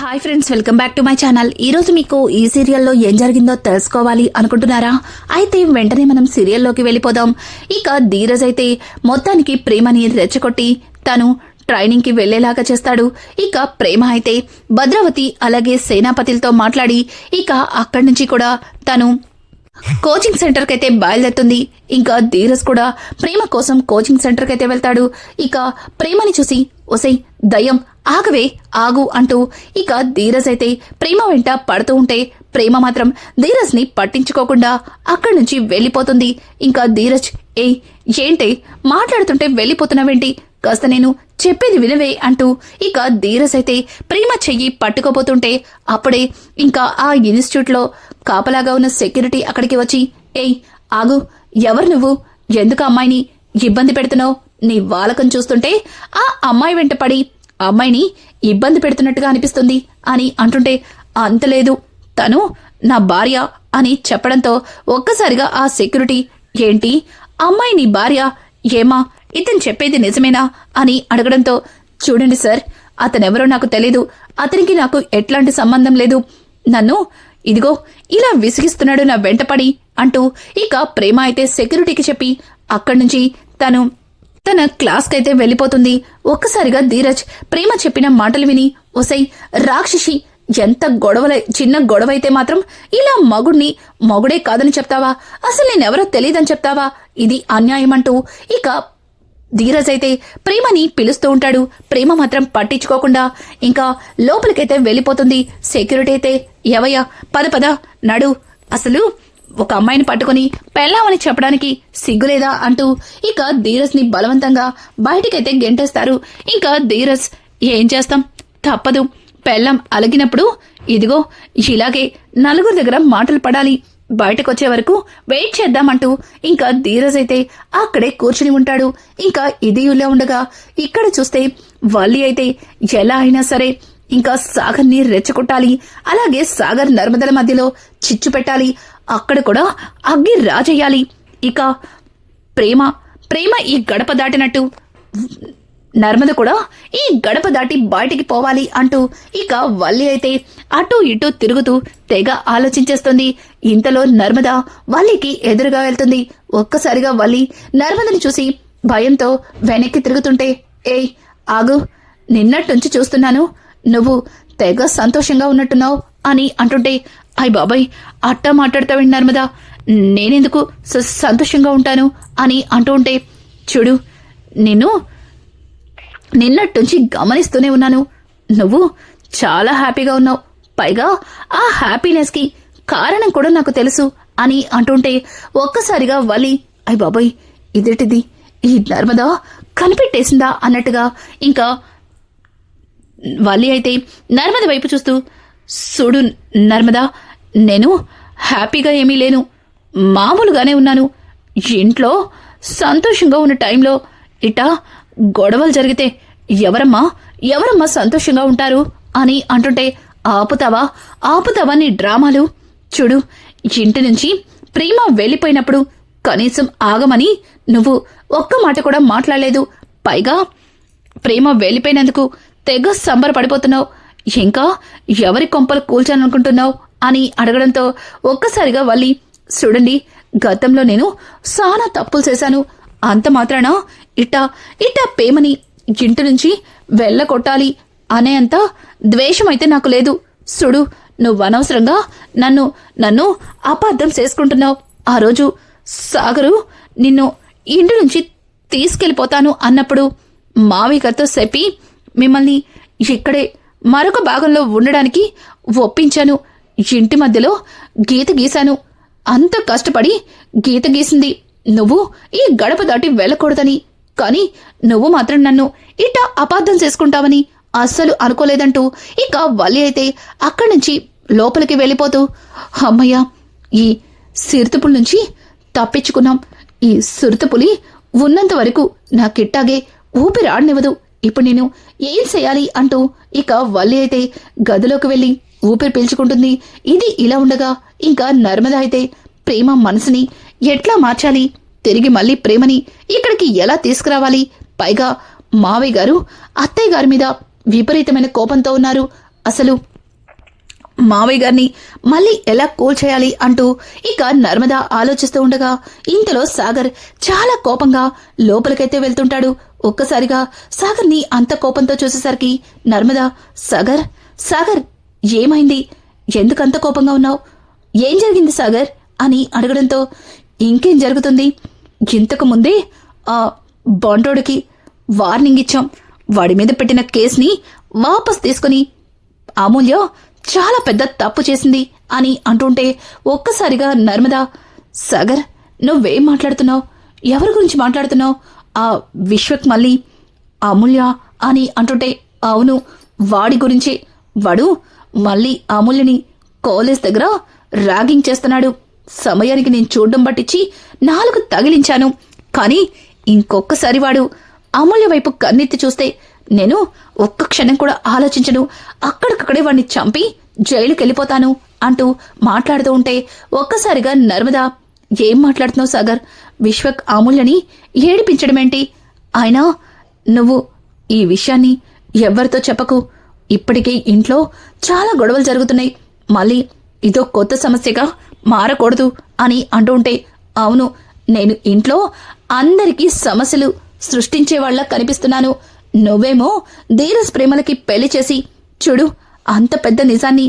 Hi friends, welcome back to my channel. ఈ రోజు మీకు ఈ సీరియల్లో ఏం జరిగిందో తెలుసుకోవాలి అనుకుంటున్నారా? అయితే వెంటనే మనం సీరియల్లోకి వెళ్ళిపోదాం. ఇక ధీరజ్ అయితే మొత్తానికి ప్రేమని రెచ్చగొట్టి తను ట్రైనింగ్ కి వెళ్లేలాగా చేస్తాడు. ఇక ప్రేమ అయితే భద్రావతి అలాగే సేనాపతిలతో మాట్లాడి ఇక అక్కడి నుంచి కూడా తను కోచింగ్ సెంటర్ కైతే బయలుదేరుతుంది. ఇంకా ధీరజ్ కూడా ప్రేమ కోసం కోచింగ్ సెంటర్ కైతే వెళ్తాడు. ఇక ప్రేమని చూసి ఒసై దయ్యం ఆగవే ఆగు అంటూ ఇక ధీరజ్ అయితే ప్రేమ వెంట పడుతూ ఉంటే ప్రేమ మాత్రం ధీరజ్ ని పట్టించుకోకుండా అక్కడి నుంచి వెళ్లిపోతుంది. ఇంకా ధీరజ్ ఏంటే మాట్లాడుతుంటే వెళ్లిపోతున్నావేంటి, కాస్త నేను చెప్పేది వినవే అంటూ ఇక ధీరజ్ అయితే ప్రేమ చెయ్యి పట్టుకోపోతుంటే అప్పుడే ఇంకా ఆ ఇన్స్టిట్యూట్ లో కాపలాగా ఉన్న సెక్యూరిటీ అక్కడికి వచ్చి ఆగు, ఎవరు నువ్వు, ఎందుకు అమ్మాయిని ఇబ్బంది పెడుతున్నావు? నీ వాలకం చూస్తుంటే ఆ అమ్మాయి వెంట పడి అమ్మాయిని ఇబ్బంది పెడుతున్నట్టుగా అనిపిస్తుంది అని అంటుంటే అంతలేదు, తను నా భార్య అని చెప్పడంతో ఒక్కసారిగా ఆ సెక్యూరిటీ ఏంటి అమ్మాయి నీ భార్య, ఏమా ఇతను చెప్పేది నిజమేనా అని అడగడంతో చూడండి సార్, అతనెవరో నాకు తెలీదు, అతనికి నాకు ఎట్లాంటి సంబంధం లేదు, నన్ను ఇదిగో ఇలా విసిగిస్తున్నాడు నా వెంటపడి అంటూ ఇక ప్రేమ అయితే సెక్యూరిటీకి చెప్పి అక్కడి నుంచి తన క్లాస్కైతే వెళ్లిపోతుంది. ఒక్కసారిగా ధీరజ్ ప్రేమ చెప్పిన మాటలు విని ఒసై రాక్షసి, ఎంత చిన్న గొడవైతే మాత్రం ఇలా మగుడే కాదని చెప్తావా, అసలు నేనెవరో తెలీదని చెప్తావా, ఇది అన్యాయం అంటూ ఇక ధీరజ్ అయితే ప్రేమని పిలుస్తూ ఉంటాడు. ప్రేమ మాత్రం పట్టించుకోకుండా ఇంకా లోపలికైతే వెళ్లిపోతుంది. సెక్యూరిటీ అయితే ఎవయ్యా పద నడు, అసలు ఒక అమ్మాయిని పట్టుకుని పెళ్ళామని చెప్పడానికి సిగ్గులేదా అంటూ ఇక ధీరజ్ ని బలవంతంగా బయటికైతే గెంటేస్తారు. ఇంకా ధీరజ్ ఏం చేస్తాం, తప్పదు, పెళ్ళం అలిగినప్పుడు ఇదిగో ఇలాగే నలుగురు దగ్గర మాటలు పడాలి, బయటకొచ్చే వరకు వెయిట్ చేద్దామంటూ ఇంకా ధీరజ్ అయితే అక్కడే కూర్చుని ఉంటాడు. ఇంకా ఇది ఇలా ఉండగా ఇక్కడ చూస్తే వల్లి అయితే ఎలా అయినా సరే ఇంకా సాగర్ ని రెచ్చగొట్టాలి, అలాగే సాగర్ నర్మదల మధ్యలో చిచ్చు పెట్టాలి, అక్కడ కూడా అగ్గి రాజేయాలి. ఇక ప్రేమ ఈ గడప దాటినట్టు నర్మద కూడా ఈ గడప దాటి బయటికి పోవాలి అంటూ ఇక వల్లి అయితే అటూ ఇటూ తిరుగుతూ తెగ ఆలోచించేస్తుంది. ఇంతలో నర్మద వల్లికి ఎదురుగా వెళ్తుంది. ఒక్కసారిగా వల్లి నర్మదని చూసి భయంతో వెనక్కి తిరుగుతుంటే ఆగు, నిన్నట్టుంచి చూస్తున్నాను, నువ్వు తెగ సంతోషంగా ఉన్నట్టున్నావు అని అంటుంటే అయ్ బాబాయ్ అట్టా మాట్లాడతావేంటి నర్మద, నేనెందుకు సంతోషంగా ఉంటాను అని అంటూ ఉంటే చూడు, నిన్నట్టుంచి గమనిస్తూనే ఉన్నాను, నువ్వు చాలా హ్యాపీగా ఉన్నావు, పైగా ఆ హ్యాపీనెస్ కి కారణం కూడా నాకు తెలుసు అని అంటుంటే ఒక్కసారిగా వల్లి అయ్ బాబాయ్ ఇదేటిది, ఈ నర్మద కనిపెట్టేసిందా అన్నట్టుగా ఇంకా వల్లి అయితే నర్మద వైపు చూస్తూ చూడు నర్మద, నేను హ్యాపీగా ఏమీ లేను, మామూలుగానే ఉన్నాను, ఇంట్లో సంతోషంగా ఉన్న టైంలో ఇటా గొడవలు జరిగితే ఎవరమ్మా సంతోషంగా ఉంటారు అని అంటుంటే ఆపుతావా నీ డ్రామాలు, చూడు ఇంటి నుంచి ప్రేమ వెళ్ళిపోయినప్పుడు కనీసం ఆగమని నువ్వు ఒక్క మాట కూడా మాట్లాడలేదు, పైగా ప్రేమ వెళ్ళిపోయినందుకు తెగ సంబరపడిపోతున్నావు, ఇంకా ఎవరి కొంపలు కూల్చాలనుకుంటున్నావు అని అడగడంతో ఒక్కసారిగా వల్లి చూడండి, గతంలో నేను చాలా తప్పులు చేశాను, అంత మాత్రాన ఇట్టా ప్రేమని ఇంటి నుంచి వెళ్ళగొట్టాలి అనే అంత ద్వేషమైతే నాకు లేదు, చూడు నువ్వు అనవసరంగా నన్ను అపార్థం చేసుకుంటున్నావు, ఆ రోజు సాగరు నిన్ను ఇంటి నుంచి తీసుకెళ్ళిపోతాను అన్నప్పుడు మావయ్య గారితో చెప్పి మిమ్మల్ని ఇక్కడే మరొక భాగంలో ఉండడానికి ఒప్పించాను, ఇంటి మధ్యలో గీత గీశాను, అంత కష్టపడి గీత గీసింది నువ్వు ఈ గడప దాటి వెళ్ళకూడదని, కానీ నువ్వు మాత్రం నన్ను ఇట్ట అపార్థం చేసుకుంటావని అస్సలు అనుకోలేదంటూ ఇక వల్లి అయితే అక్కడి నుంచి లోపలికి వెళ్ళిపోతూ అమ్మయ్య ఈ సిరుతపుల నుంచి తప్పించుకున్నాం, ఈ సురతపులి ఉన్నంత వరకు నాకిట్టాగే ఊపిరాడనివ్వదు, ఇప్పుడు నేను ఏం చేయాలి అంటూ ఇక వల్లి అయితే గదిలోకి వెళ్లి ఊపిరి పీల్చుకుంటుంది. ఇది ఇలా ఉండగా ఇంకా నర్మద అయితే ప్రేమ మనసుని ఎట్లా మార్చాలి, తిరిగి మళ్ళీ ప్రేమని ఇక్కడికి ఎలా తీసుకురావాలి, పైగా మావయ్య గారు అత్తయ్య గారి మీద విపరీతమైన కోపంతో ఉన్నారు, అసలు మావయ్య గారిని మళ్ళీ ఎలా కూల్ చేయాలి అంటూ ఇక నర్మద ఆలోచిస్తూ ఉండగా ఇంతలో సాగర్ చాలా కోపంగా లోపలికైతే వెళ్తుంటాడు. ఒక్కసారిగా సాగర్ని అంత కోపంతో చూసేసరికి నర్మద, సాగర్ సాగర్ ఏమైంది, ఎందుకంత కోపంగా ఉన్నావు, ఏం జరిగింది సాగర్ అని అడగడంతో, ఇంకేం జరుగుతుంది, ఇంతకు ముందే ఆ బాండోడికి వార్నింగ్ ఇచ్చాం, వాడి మీద పెట్టిన కేసుని వాపస్ తీసుకుని అమూల్య చాలా పెద్ద తప్పు చేసింది అని అంటుంటే ఒక్కసారిగా నర్మద, సాగర్ నువ్వేం మాట్లాడుతున్నావు, ఎవరి గురించి మాట్లాడుతున్నావు, ఆ విశ్వక్ మళ్ళీ అమూల్య అని అంటుంటే, అవును వాడి గురించి, వాడు మళ్ళీ అమూల్యని కాలేజ్ దగ్గర ర్యాగింగ్ చేస్తున్నాడు, సమయానికి నేను చూడ్డం పట్టించి 4 తగిలించాను, కానీ ఇంకొక్కసారి వాడు అమూల్య వైపు కన్నెత్తి చూస్తే నేను ఒక్క క్షణం కూడా ఆలోచించను, అక్కడికక్కడే వాడిని చంపి జైలుకి వెళ్ళిపోతాను అంటూ మాట్లాడుతూ ఉంటే ఒక్కసారిగా నర్మద, ఏం మాట్లాడుతున్నావు సాగర్, విశ్వక్ అమూల్యని ఏడిపించడమేంటి, అయినా నువ్వు ఈ విషయాన్ని ఎవ్వరితో చెప్పకు, ఇప్పటికే ఇంట్లో చాలా గొడవలు జరుగుతున్నాయి, మళ్ళీ ఇదో కొత్త సమస్యగా మారకూడదు అని అంటూ ఉంటే, అవును నేను ఇంట్లో అందరికీ సమస్యలు సృష్టించేవాళ్లా కనిపిస్తున్నాను, నువ్వేమో ధీరజ్ ప్రేమలకి పెళ్లి చేసి చూడు అంత పెద్ద నిజాన్ని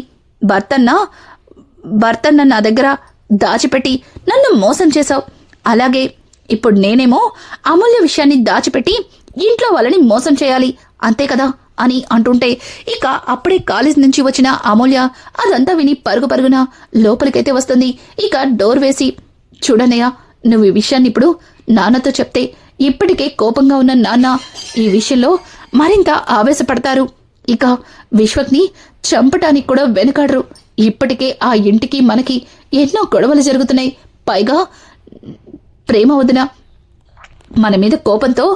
భర్తన్న నా దగ్గర దాచిపెట్టి నన్ను మోసం చేశావు, అలాగే ఇప్పుడు నేనేమో అమూల్య విషయాన్ని దాచిపెట్టి ఇంట్లో వాళ్ళని మోసం చేయాలి అంతే కదా అని అంటుంటే ఇక అప్పుడే కాలేజ్ నుంచి వచ్చిన అమూల్య అదంతా విని పరుగున లోపలికైతే వస్తుంది. ఇక డోర్ వేసి, చూడనయ్య నువ్వు ఈ విషయాన్ని ఇప్పుడు నాన్నతో చెప్తే ఇప్పటికే కోపంగా ఉన్న నాన్న ఈ విషయంలో మరింత ఆవేశపడతారు, ఇక విశ్వక్ని చంపటానికి కూడా వెనుకాడరు, ఇప్పటికే ఆ ఇంటికి మనకి ఎన్నో గొడవలు జరుగుతున్నాయి, పైగా ప్రేమ వదిన మన మీద కోపంతో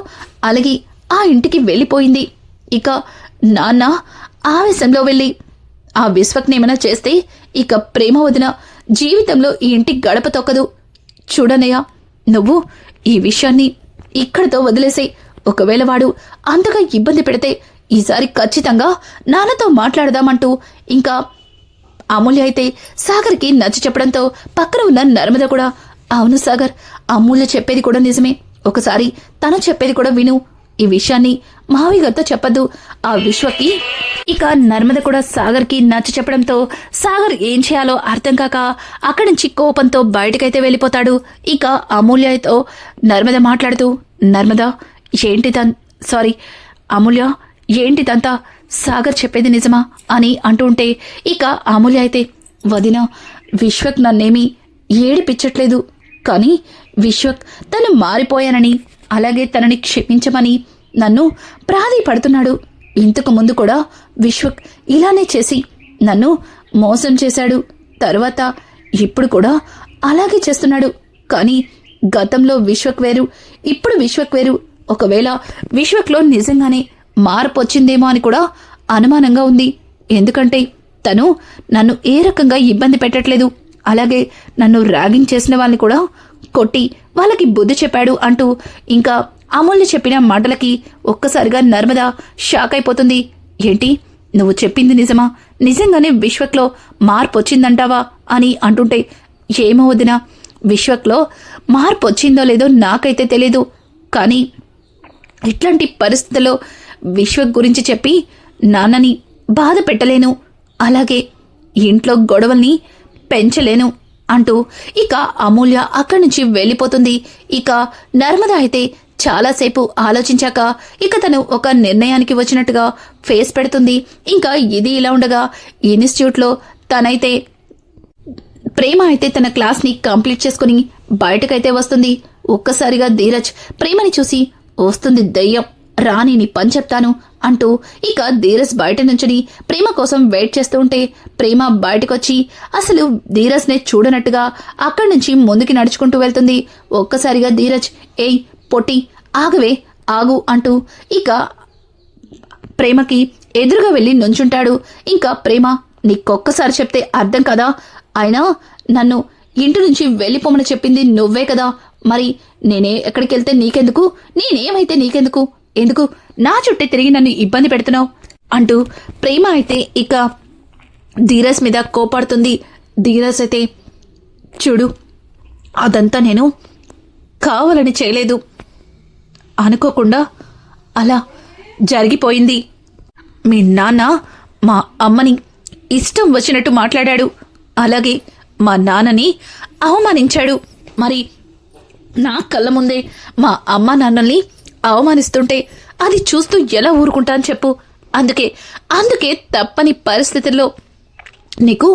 అలిగి ఆ ఇంటికి వెళ్ళిపోయింది, ఇక నాన్న ఆవేశంలో వెళ్ళి ఆ విశ్వక్నేమైనా చేస్తే ఇక ప్రేమ వదిన జీవితంలో ఈ ఇంటికి గడప తొక్కదు, చూడనయ్య నువ్వు ఈ విషయాన్ని ఇక్కడితో వదిలేసే, ఒకవేళ వాడు అంతగా ఇబ్బంది పెడితే ఈసారి ఖచ్చితంగా నాన్నతో మాట్లాడదామంటూ ఇంకా అమూల్య అయితే సాగర్కి నచ్చ చెప్పడంతో పక్కన ఉన్న నర్మద కూడా, అవును సాగర్ అమూల్య చెప్పేది కూడా నిజమే, ఒకసారి తను చెప్పేది కూడా విను, ఈ విషయాన్ని మావయ్య గారితో చెప్పద్దు, ఆ విశ్వకి. ఇక నర్మద కూడా సాగర్కి నచ్చ చెప్పడంతో సాగర్ ఏం చేయాలో అర్థం కాక అక్కడి నుంచి కోపంతో బయటకైతే వెళ్ళిపోతాడు. ఇక అమూల్యతో నర్మద మాట్లాడుతూ, నర్మద అమూల్య ఏంటిదంతా, సాగర్ చెప్పేది నిజమా అని అంటూ ఉంటే ఇక అమూల్య అయితే, వదిన విశ్వక్ నన్నేమీ ఏడిపించట్లేదు, కానీ విశ్వక్ తను మారిపోయానని అలాగే తనని క్షమించమని నన్ను ప్రాధేయపడుతున్నాడు, ఇంతకు ముందు కూడా విశ్వక్ ఇలానే చేసి నన్ను మోసం చేశాడు, తర్వాత ఇప్పుడు కూడా అలాగే చేస్తున్నాడు, కానీ గతంలో విశ్వక్ వేరు ఇప్పుడు విశ్వక్ వేరు, ఒకవేళ విశ్వక్లో నిజంగానే మార్పు వచ్చిందేమో అని కూడా అనుమానంగా ఉంది, ఎందుకంటే తను నన్ను ఏ రకంగా ఇబ్బంది పెట్టట్లేదు, అలాగే నన్ను ర్యాగింగ్ చేసిన వాళ్ళని కూడా కొట్టి వాళ్ళకి బుద్ధి చెప్పాడు అంటూ ఇంకా అమూల్య చెప్పిన మాటలకి ఒక్కసారిగా నర్మద షాక్ అయిపోతుంది. ఏంటి నువ్వు చెప్పింది నిజమా, నిజంగానే విశ్వక్లో మార్పు వచ్చిందంటావా అని అంటుంటే, ఏమో వదినా, విశ్వక్లో మార్పు వచ్చిందో లేదో నాకైతే తెలీదు, కానీ ఇట్లాంటి పరిస్థితుల్లో విశ్వక్ గురించి చెప్పి నాన్నని బాధ పెట్టలేను, అలాగే ఇంట్లో గొడవల్ని పెంచలేను అంటూ ఇక అమూల్య అక్కడి నుంచి వెళ్ళిపోతుంది. ఇక నర్మద అయితే చాలాసేపు ఆలోచించాక ఇక తను ఒక నిర్ణయానికి వచ్చినట్టుగా ఫేస్ పెడుతుంది. ఇంకా ఇది ఇలా ఉండగా ఇన్స్టిట్యూట్లో తనైతే ప్రేమ అయితే తన క్లాస్ని కంప్లీట్ చేసుకుని బయటకైతే వస్తుంది. ఒక్కసారిగా ధీరజ్ ప్రేమని చూసి, వస్తుంది దయ్యం, రాని నీ పని చెప్తాను అంటూ ఇక ధీరజ్ బయట నుంచుని ప్రేమ కోసం వెయిట్ చేస్తూ ఉంటే ప్రేమ బయటకొచ్చి అసలు ధీరజ్ నే చూడనట్టుగా అక్కడి నుంచి ముందుకి నడుచుకుంటూ వెళ్తుంది. ఒక్కసారిగా ధీరజ్, ఏయ్ పొట్టి ఆగవే ఆగు అంటూ ఇక ప్రేమకి ఎదురుగా వెళ్ళి నుంచుంటాడు. ఇంకా ప్రేమ, నీకొక్కసారి చెప్తే అర్థం కదా, అయినా నన్ను ఇంటి నుంచి వెళ్ళిపోమని చెప్పింది నువ్వే కదా, మరి నేనే ఎక్కడికి వెళ్తే నీకెందుకు, నేనేమైతే నీకెందుకు, ఎందుకు నా చుట్టే తిరిగి నన్ను ఇబ్బంది పెడుతున్నావు అంటూ ప్రేమ అయితే ఇక ధీరజ్ మీద కోపాడుతుంది. ధీరజ్ అయితే చూడు, అదంతా నేను కావాలని చేయలేదు, అనుకోకుండా అలా జరిగిపోయింది. మీ నాన్న మా అమ్మని ఇష్టం వచ్చినట్టు మాట్లాడాడు, అలాగే మా నాన్నని అవమానించాడు. మరి నా కళ్ళ ముందే మా అమ్మ నాన్నల్ని అవమానిస్తుంటే అది చూస్తూ ఎలా ఊరుకుంటాను చెప్పు. అందుకే తప్పని పరిస్థితుల్లో నీకు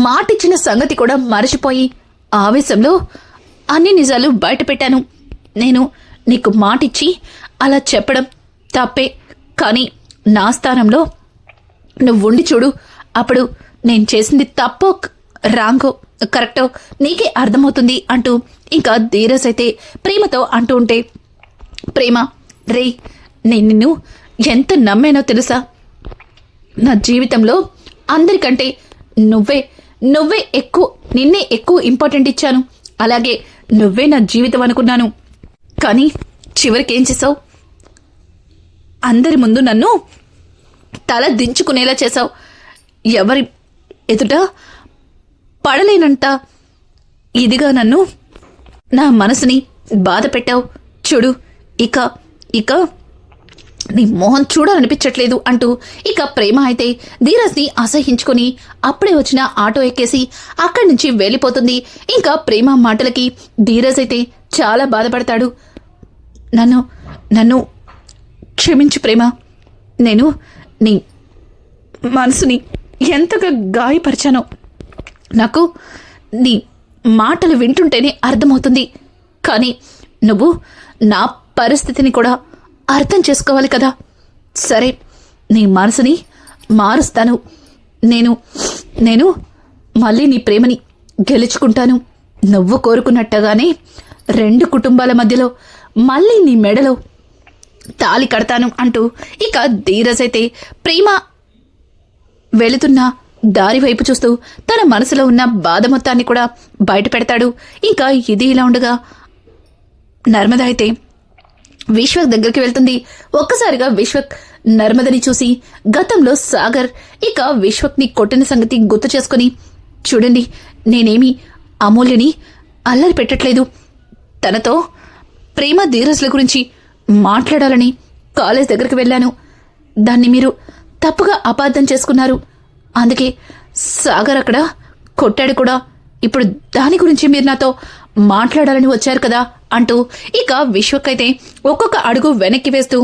మాటిచ్చిన సంగతి కూడా మరచిపోయి ఆవేశంలో అన్ని నిజాలు బయటపెట్టాను. నేను నీకు మాటిచ్చి అలా చెప్పడం తప్పే, కానీ నా స్థానంలో నువ్వుండి చూడు, అప్పుడు నేను చేసింది తప్పో రాంగో కరెక్టో నీకే అర్థమవుతుంది అంటూ ఇంకా ధీరజ్ అయితే ప్రేమతో అంటూ ఉంటే, ప్రేమ రే, నేను నిన్ను ఎంత నమ్మానో తెలుసా? నా జీవితంలో అందరికంటే నువ్వే ఎక్కువ, నిన్నే ఎక్కువ ఇంపార్టెంట్ ఇచ్చాను. అలాగే నువ్వే నా జీవితం అనుకున్నాను. కానీ చివరికి ఏం చేసావు? అందరి ముందు నన్ను తల దించుకునేలా చేశావు. ఎవరి ఎదుట పడలేనంట ఇదిగా నన్ను, నా మనసుని బాధ పెట్టావు. చూడు, ఇక నీ మొహం చూడాలనిపించట్లేదు అంటూ ఇక ప్రేమ అయితే ధీరజ్ని అసహించుకుని అప్పుడే వచ్చిన ఆటో ఎక్కేసి అక్కడి నుంచి వెళ్ళిపోతుంది. ఇంకా ప్రేమ మాటలకి ధీరజ్ అయితే చాలా బాధపడతాడు. నన్ను క్షమించు ప్రేమ, నేను నీ మనసుని ఎంతగా గాయపరిచానో నాకు నీ మాటలు వింటుంటేనే అర్థమవుతుంది. కానీ నువ్వు నా పరిస్థితిని కూడా అర్థం చేసుకోవాలి కదా. సరే, నీ మనసుని మారుస్తాను. నేను మళ్ళీ నీ ప్రేమని గెలుచుకుంటాను. నువ్వు కోరుకున్నట్టుగానే 2 కుటుంబాల మధ్యలో మళ్ళీ నీ మెడలో తాళి కడతాను అంటూ ఇక ధీరజ్ అయితే ప్రేమ వెళుతున్న దారి వైపు చూస్తూ తన మనసులో ఉన్న బాధ మొత్తాన్ని కూడా బయట పెడతాడు. ఇంకా ఇది ఇలా ఉండగా నర్మద అయితే విశ్వక్ దగ్గరికి వెళ్తుంది. ఒక్కసారిగా విశ్వక్ నర్మదని చూసి గతంలో సాగర్ ఇక విశ్వక్ ని కొట్టిన సంగతి గుర్తు చేసుకుని, చూడండి, నేనేమి అమూల్యని అల్లరి పెట్టట్లేదు. తనతో ప్రేమ ధీరజ్ల గురించి మాట్లాడాలని కాలేజ్ దగ్గరికి వెళ్ళాను. దాన్ని మీరు తప్పుగా అపార్థం చేసుకున్నారు. అందుకే సాగర్ అక్కడ కొట్టాడు కూడా. ఇప్పుడు దాని గురించి మీరు నాతో మాట్లాడాలని వచ్చారు కదా అంటూ ఇక విశ్వక్ అయితే ఒక్కొక్క అడుగు వెనక్కి వేస్తూ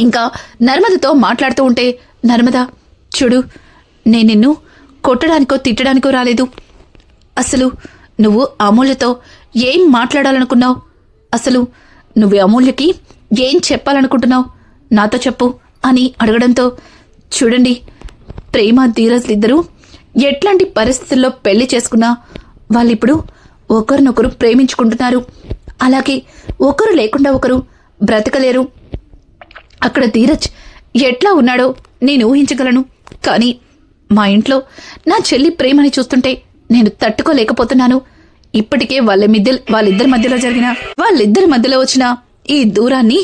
ఇంకా నర్మదతో మాట్లాడుతూ ఉంటే, నర్మద చూడు, నేను నిన్ను కొట్టడానికో తిట్టడానికో రాలేదు. అసలు నువ్వు అమూల్యతో ఏం మాట్లాడాలనుకున్నావు? అసలు నువ్వు అమూల్యకి ఏం చెప్పాలనుకుంటున్నావు? నాతో చెప్పు అని అడగడంతో, చూడండి, ప్రేమ ధీరజ్లిద్దరూ ఎట్లాంటి పరిస్థితుల్లో పెళ్లి చేసుకున్నా వాళ్ళిప్పుడు ఒకరినొకరు ప్రేమించుకుంటున్నారు. అలాగే ఒకరు లేకుండా ఒకరు బ్రతకలేరు. అక్కడ ధీరజ్ ఎట్లా ఉన్నాడో నేను ఊహించగలను. కానీ మా ఇంట్లో నా చెల్లి ప్రేమని చూస్తుంటే నేను తట్టుకోలేకపోతున్నాను. ఇప్పటికే వాళ్ళిద్దరి మధ్యలో వచ్చిన ఈ దూరాన్ని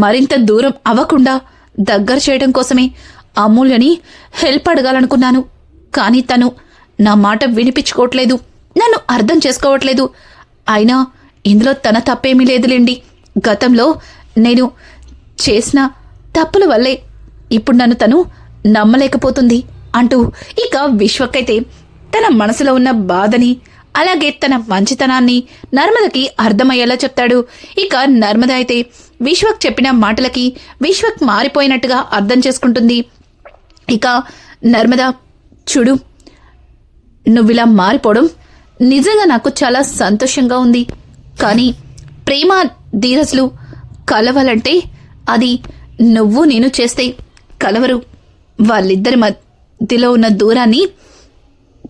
మరింత దూరం అవ్వకుండా దగ్గర చేయడం కోసమే అమూల్యని హెల్ప్ అడగాలనుకున్నాను. కానీ తను నా మాట వినిపించుకోవట్లేదు, నన్ను అర్థం చేసుకోవట్లేదు. అయినా ఇందులో తన తప్పేమీ లేదులేండి. గతంలో నేను చేసిన తప్పుల వల్లే ఇప్పుడు నన్ను తను నమ్మలేకపోతుంది అంటూ ఇక విశ్వకైతే తన మనసులో ఉన్న బాధని అలాగే తన మంచితనాన్ని నర్మదకి అర్థమయ్యేలా చెప్తాడు. ఇక నర్మద అయితే విశ్వక్ చెప్పిన మాటలకి విశ్వక్ మారిపోయినట్టుగా అర్థం చేసుకుంటుంది. ఇక నర్మద, చూడు, నువ్విలా మారిపోవడం నిజంగా నాకు చాలా సంతోషంగా ఉంది. కానీ ప్రేమ ధీరజ్లు కలవాలంటే అది నువ్వు నేను చేస్తే కలవరు. వాళ్ళిద్దరి మధ్యలో ఉన్న దూరాన్ని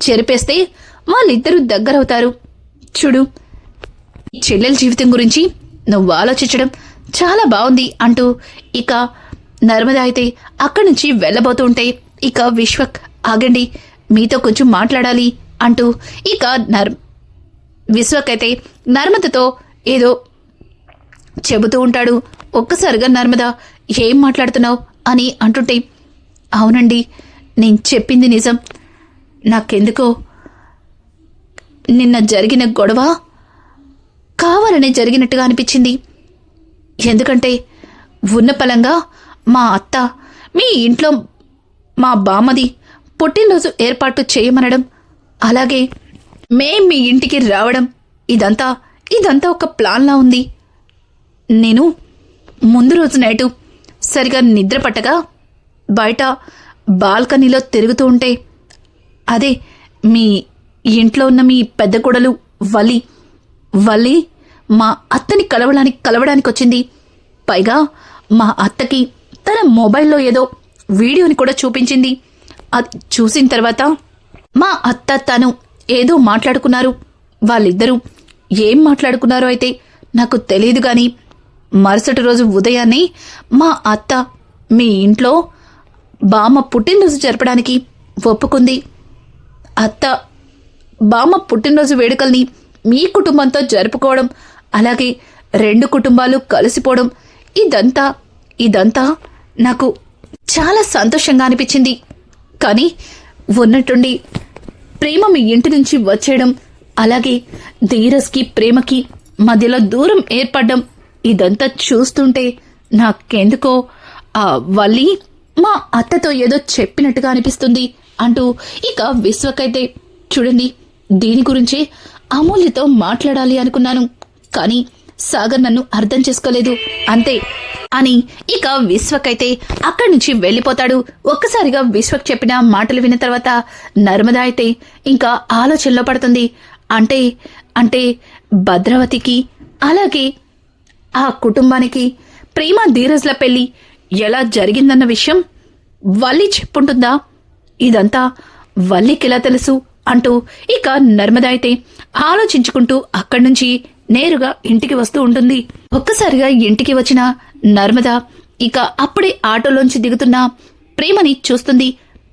చెరిపేస్తే వాళ్ళిద్దరూ దగ్గరవుతారు. చూడు, చెల్లెల జీవితం గురించి నువ్వు ఆలోచించడం చాలా బాగుంది అంటూ ఇక నర్మద అయితే అక్కడి నుంచి వెళ్ళబోతుంటే ఇక విశ్వక్, ఆగండి, మీతో కొంచెం మాట్లాడాలి అంటూ ఇక విశ్వక్ అయితే నర్మదతో ఏదో చెబుతూ ఉంటాడు. ఒక్కసారిగా నర్మద, ఏం మాట్లాడుతున్నావు అని అంటుంటే, అవునండి, నేను చెప్పింది నిజం. నాకెందుకో నిన్న జరిగిన గొడవ కావాలనే జరిగినట్టుగా అనిపించింది. ఎందుకంటే ఉన్న పలంగా మా అత్త మీ ఇంట్లో మా బామ్మది పుట్టినరోజు ఏర్పాటు చేయమనడం, అలాగే మేం మీ ఇంటికి రావడం, ఇదంతా ఒక ప్లాన్లా ఉంది. నేను ముందు రోజు నైటు సరిగా నిద్ర పట్టగా బయట బాల్కనీలో తిరుగుతూ ఉంటే అదే మీ ఇంట్లో ఉన్న మీ పెద్ద కొడలు వల్లి మా అత్తని కలవడానికి వచ్చింది. పైగా మా అత్తకి తన మొబైల్లో ఏదో వీడియోని కూడా చూపించింది. అది చూసిన తర్వాత మా అత్త తను ఏదో మాట్లాడుకున్నారు. వాళ్ళిద్దరూ ఏం మాట్లాడుకున్నారో అయితే నాకు తెలియదు గాని మరుసటి రోజు ఉదయాన్నే మా అత్త మీ ఇంట్లో బామ్మ పుట్టినరోజు జరపడానికి ఒప్పుకుంది. అత్త బామ్మ పుట్టినరోజు వేడుకల్ని మీ కుటుంబంతో జరుపుకోవడం, అలాగే 2 కుటుంబాలు కలిసిపోవడం, ఇదంతా నాకు చాలా సంతోషంగా అనిపించింది. కానీ ఉన్నట్టుండి ప్రేమ మీ ఇంటి నుంచి వచ్చేయడం, అలాగే ధీరజ్కి ప్రేమకి మధ్యలో దూరం ఏర్పడ్డం, ఇదంతా చూస్తుంటే నాకెందుకో ఆ వల్లి మా అత్తతో ఏదో చెప్పినట్టుగా అనిపిస్తుంది అంటూ ఇక విశ్వకైతే, చూడండి, దీని గురించి అమూల్యతో మాట్లాడాలి అనుకున్నాను, కానీ సాగర్ నన్ను అర్థం చేసుకోలేదు అంతే అని ఇక విశ్వకైతే అక్కడి నుంచి వెళ్ళిపోతాడు. ఒక్కసారిగా విశ్వక్ చెప్పిన మాటలు విన్న తర్వాత నర్మద అయితే ఇంకా ఆలోచనలో పడుతుంది. అంటే భద్రావతికి అలాగే ఆ కుటుంబానికి ప్రేమ ధీరజ్ల పెళ్లి ఎలా జరిగిందన్న విషయం వల్లి చెప్పుంటుందా? ఇదంతా వల్లికెలా తెలుసు అంటూ ఇక నర్మద అయితే ఆలోచించుకుంటూ అక్కడి నుంచి నేరుగా ఇంటికి వస్తూ ఉంటుంది. ఒక్కసారిగా ఇంటికి వచ్చిన నర్మద ఇక అప్పుడే ఆటోలోంచి దిగుతున్న ప్రేమని చూస్తుంది.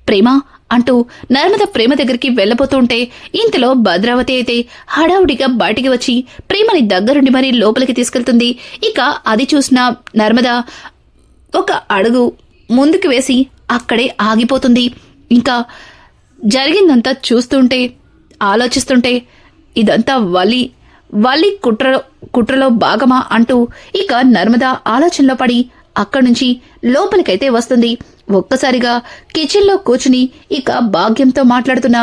ప్రేమ అంటూ నర్మద ప్రేమ దగ్గరికి వెళ్లబోతూ ఉంటే ఇంతలో భద్రావతి అయితే హడావుడిగా బయటికి వచ్చి ప్రేమని దగ్గరుండి మరీ లోపలికి తీసుకెళ్తుంది. ఇక అది చూసిన నర్మద ఒక అడుగు ముందుకు వేసి అక్కడే ఆగిపోతుంది. ఇంకా జరిగిందంతా చూస్తుంటే ఆలోచిస్తుంటే ఇదంతా వల్లి కుట్రలో భాగమా అంటూ ఇక నర్మద ఆలోచనలో పడి అక్కడి నుంచి లోపలికైతే వస్తుంది. ఒక్కసారిగా కిచెన్లో కూర్చుని ఇక భాగ్యంతో మాట్లాడుతున్న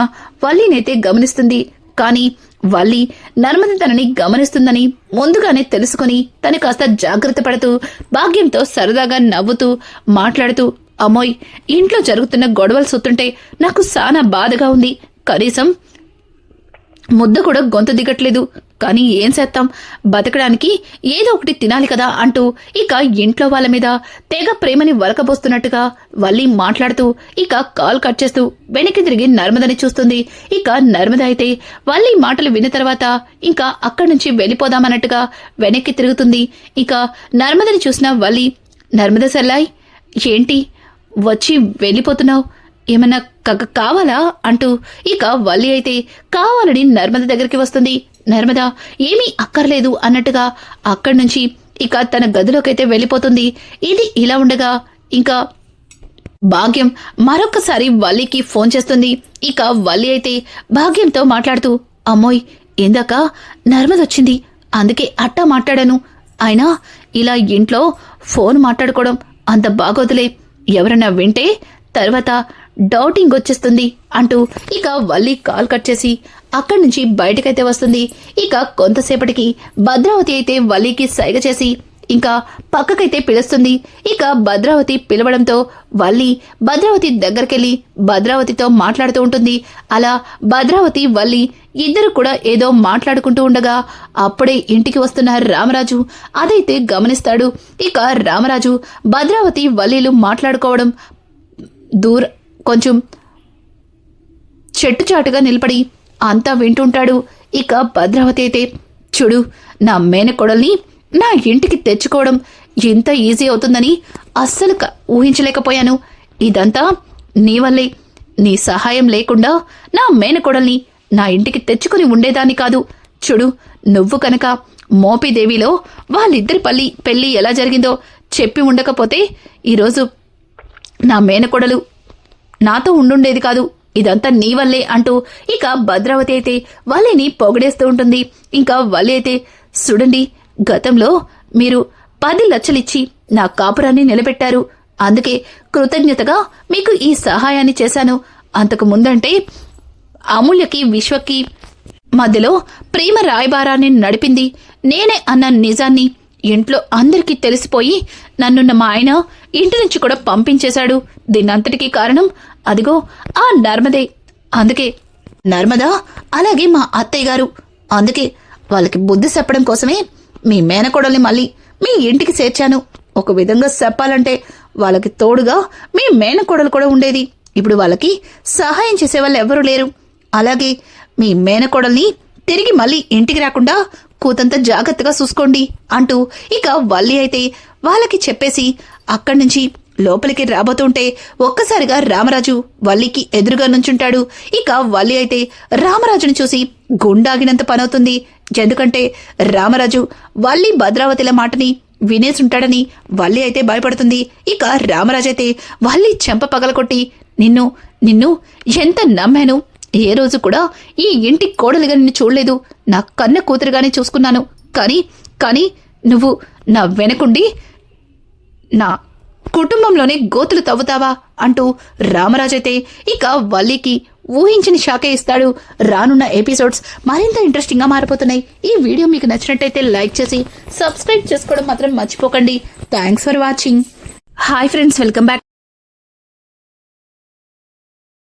వల్లినైతే గమనిస్తుంది. కానీ వల్లి నర్మద తనని గమనిస్తుందని ముందుగానే తెలుసుకుని తను కాస్త జాగ్రత్త పడుతూ భాగ్యంతో సరదాగా నవ్వుతూ మాట్లాడుతూ, అమ్మోయ్, ఇంట్లో జరుగుతున్న గొడవలు చూస్తుంటే నాకు చాలా బాధగా ఉంది. కనీసం ముద్ద కూడా గొంతు దిగట్లేదు. కానీ ఏం చేస్తాం, బతకడానికి ఏదో ఒకటి తినాలి కదా అంటూ ఇక ఇంట్లో వాళ్ళ మీద తెగ ప్రేమని వలకబోస్తున్నట్టుగా వల్లి మాట్లాడుతూ ఇక కాల్ కట్ చేస్తూ వెనక్కి తిరిగి నర్మదని చూస్తుంది. ఇక నర్మద అయితే వల్లి మాటలు విన్న తర్వాత ఇంకా అక్కడి నుంచి వెళ్ళిపోదామన్నట్టుగా వెనక్కి తిరుగుతుంది. ఇక నర్మదని చూసిన వల్లి, నర్మద సల్లాయ్, ఏంటి వచ్చి వెళ్ళిపోతున్నావు, ఏమన్నా కావాలా అంటూ ఇక వల్లి అయితే కావాలని నర్మద దగ్గరికి వస్తుంది. నర్మద ఏమీ అక్కర్లేదు అన్నట్టుగా అక్కడి నుంచి ఇక తన గదిలోకైతే వెళ్ళిపోతుంది. ఇది ఇలా ఉండగా ఇంకా భాగ్యం మరొకసారి వల్లికి ఫోన్ చేస్తుంది. ఇక వల్లి అయితే భాగ్యంతో మాట్లాడుతూ, అమ్మోయ్, ఇందాక నర్మద వచ్చింది, అందుకే అట్టా మాట్లాడాను. అయినా ఇలా ఇంట్లో ఫోన్ మాట్లాడుకోవడం అంత బాగోదులే, ఎవరన్నా వింటే తర్వాత డౌటింగ్ వచ్చేస్తుంది అంటూ ఇక వల్లి కాల్ కట్ చేసి అక్కడి నుంచి బయటకైతే వస్తుంది. ఇక కొంతసేపటికి భద్రావతి అయితే వల్లికి సైగ చేసి ఇంకా పక్కకైతే పిలుస్తుంది. ఇక భద్రావతి పిలవడంతో వల్లి భద్రావతి దగ్గరికెళ్లి భద్రావతితో మాట్లాడుతూ ఉంటుంది. అలా భద్రావతి వల్లి ఇద్దరు కూడా ఏదో మాట్లాడుకుంటూ ఉండగా అప్పుడే ఇంటికి వస్తున్న రామరాజు అదైతే గమనిస్తాడు. ఇక రామరాజు భద్రావతి వల్లీలు మాట్లాడుకోవడం కొంచెం చెట్టుచాటుగా నిలబడి అంతా వింటుంటాడు. ఇక భద్రావతి అయితే, చూడు, నా మేనకోడల్ని నా ఇంటికి తెచ్చుకోవడం ఎంత ఈజీ అవుతుందని అస్సలు ఊహించలేకపోయాను. ఇదంతా నీ వల్లే. నీ సహాయం లేకుండా నా మేనకోడల్ని నా ఇంటికి తెచ్చుకుని ఉండేదాన్ని కాదు. చూడు, నువ్వు కనుక మోపిదేవిలో వాళ్ళిద్దరి పెళ్లి ఎలా జరిగిందో చెప్పి ఉండకపోతే ఈరోజు నా మేనకోడలు నాతో ఉండుండేది కాదు, ఇదంతా నీ వల్లే అంటూ ఇక భద్రావతి అయితే వల్లిని పొగిడేస్తూ ఉంటుంది. ఇంకా వల్లి అయితే, చూడండి, గతంలో మీరు 10 లక్షలిచ్చి నా కాపురాన్ని నిలబెట్టారు, అందుకే కృతజ్ఞతగా మీకు ఈ సహాయాన్ని చేశాను. అంతకు ముందంటే అమూల్యకి విశ్వకి మధ్యలో ప్రేమ రాయబారాన్ని నడిపింది నేనే అన్న నిజాన్ని ఇంట్లో అందరికీ తెలిసిపోయి నన్నున్న మా ఆయన ఇంటి నుంచి కూడా పంపించేశాడు. దీనంతటికీ కారణం అదిగో ఆ నర్మదే. అందుకే నర్మదా, అలాగే మా అత్తయ్య గారు, అందుకే వాళ్ళకి బుద్ధి చెప్పడం కోసమే మీ మేనకోడల్ని మళ్ళీ మీ ఇంటికి చేర్చాను. ఒక విధంగా చెప్పాలంటే వాళ్ళకి తోడుగా మీ మేనకోడలు కూడా ఉండేది. ఇప్పుడు వాళ్ళకి సహాయం చేసేవాళ్ళు ఎవరూ లేరు. అలాగే మీ మేనకోడల్ని తిరిగి మళ్ళీ ఇంటికి రాకుండా కూతంత జాగ్రత్తగా చూసుకోండి అంటూ ఇక వల్లి అయితే వాళ్ళకి చెప్పేసి అక్కడి నుంచి లోపలికి రాబోతుంటే ఒక్కసారిగా రామరాజు వల్లికి ఎదురుగా నుంచుంటాడు. ఇక వల్లి అయితే రామరాజుని చూసి గుండాగినంత పనవుతుంది. ఎందుకంటే రామరాజు వల్లి భద్రావతిల మాటని వినేసుంటాడని వల్లి అయితే భయపడుతుంది. ఇక రామరాజు అయితే వల్లి చెంప పగలకొట్టి, నిన్ను ఎంత నమ్మాను, ఏ రోజు కూడా ఈ ఇంటి కోడలిగా నిన్ను చూడలేదు, నా కన్న కూతురుగానే చూసుకున్నాను. కానీ నువ్వు నా వెనకుండి నా కుటుంబంలోనే గోతులు తవ్వుతావా అంటూ రామరాజైతే ఇక వల్లికి ఊహించిన షాకే ఇస్తాడు. రానున్న ఎపిసోడ్స్ మరింత ఇంట్రెస్టింగ్ గా మారిపోతున్నాయి. ఈ వీడియో మీకు నచ్చినట్టయితే లైక్ చేసి సబ్స్క్రైబ్ చేసుకోవడం మాత్రం మర్చిపోకండి. Thanks for watching. Hi friends, welcome back.